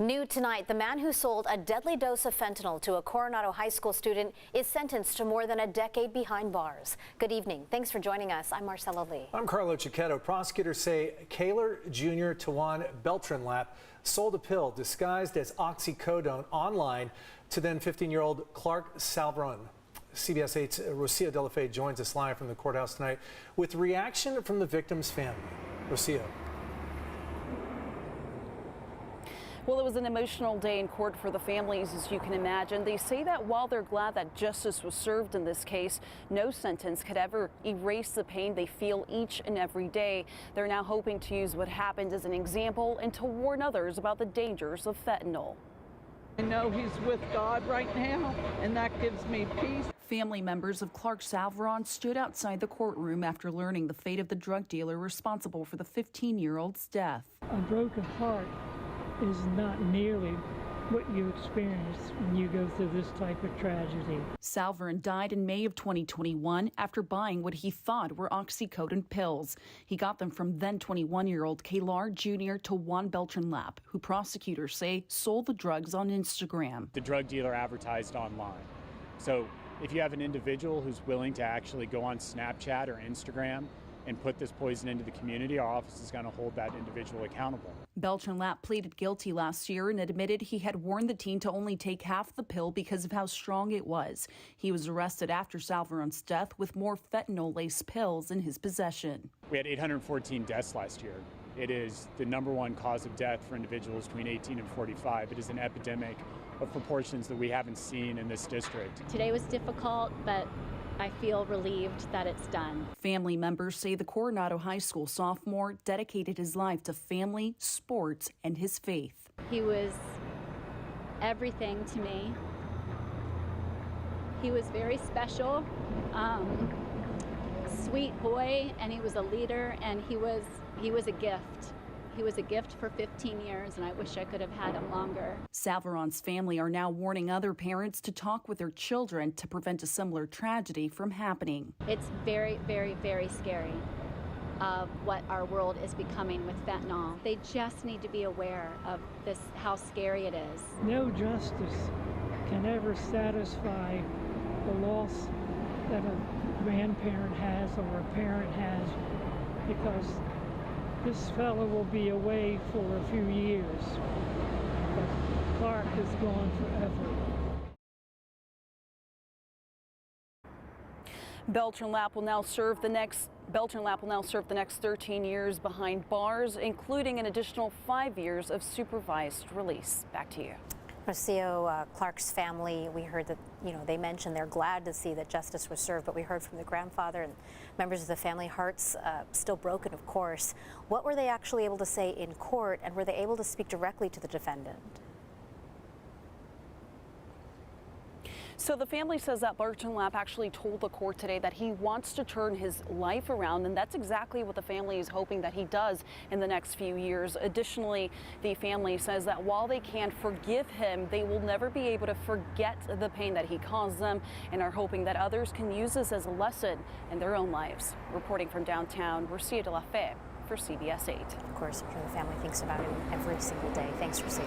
New tonight, the man who sold a deadly dose of fentanyl to a Coronado High School student is sentenced to more than a decade behind bars. Good evening. Thanks for joining us. I'm Marcella Lee. I'm Carlo Chiquetto. Prosecutors say Kaylor Jr. Tawan Beltranlap sold a pill disguised as oxycodone online to then 15-year-old Clark Salvron. CBS 8's Rocio De La Fe joins us live from the courthouse tonight with reaction from the victim's family. Rocio. Well, it was an emotional day in court for the families, as you can imagine. They say that while they're glad that justice was served in this case, no sentence could ever erase the pain they feel each and every day. They're now hoping to use what happened as an example and to warn others about the dangers of fentanyl. I know he's with God right now, and that gives me peace. Family members of Clark Salvron stood outside the courtroom after learning the fate of the drug dealer responsible for the 15-year-old's death. A broken heart is not nearly what you experience when you go through this type of tragedy. Salvron died in May of 2021 after buying what he thought were oxycodone pills. He got them from then 21-year-old Kaylor Jr. Tawan Beltranlap, who prosecutors say sold the drugs on Instagram. The drug dealer advertised online. So if you have an individual who's willing to actually go on Snapchat or Instagram and put this poison into the community, our office is going to hold that individual accountable. Beltranlap pleaded guilty last year and admitted he had warned the teen to only take half the pill because of how strong it was. He was arrested after Salvron's death with more fentanyl-laced pills in his possession. We had 814 deaths last year. It is the #1 cause of death for individuals between 18 and 45. It is an epidemic of proportions that we haven't seen in this district. Today was difficult, but I feel relieved that it's done. Family members say the Coronado High School sophomore dedicated his life to family, sports, and his faith. He was everything to me. He was very special, sweet boy, and he was a leader, and he was a gift. He was a gift for 15 years, and I wish I could have had him longer. Salvron's family are now warning other parents to talk with their children to prevent a similar tragedy from happening. It's very, very, very scary of what our world is becoming with fentanyl. They just need to be aware of this, how scary it is. No justice can ever satisfy the loss that a grandparent has or a parent has, because this fellow will be away for a few years, but Clark is gone forever. Beltranlap will now serve the next 13 years behind bars, including an additional 5 years of supervised release. Back to you. Rocio, Clark's family, we heard that, they mentioned they're glad to see that justice was served, but we heard from the grandfather and members of the family, hearts still broken, of course. What were they actually able to say in court, and were they able to speak directly to the defendant? So the family says that Beltranlap actually told the court today that he wants to turn his life around, and that's exactly what the family is hoping that he does in the next few years. Additionally, the family says that while they can't forgive him, they will never be able to forget the pain that he caused them, and are hoping that others can use this as a lesson in their own lives. Reporting from downtown, Rocio De La Fe for CBS 8. Of course, I'm sure the family thinks about him every single day. Thanks, Rocio.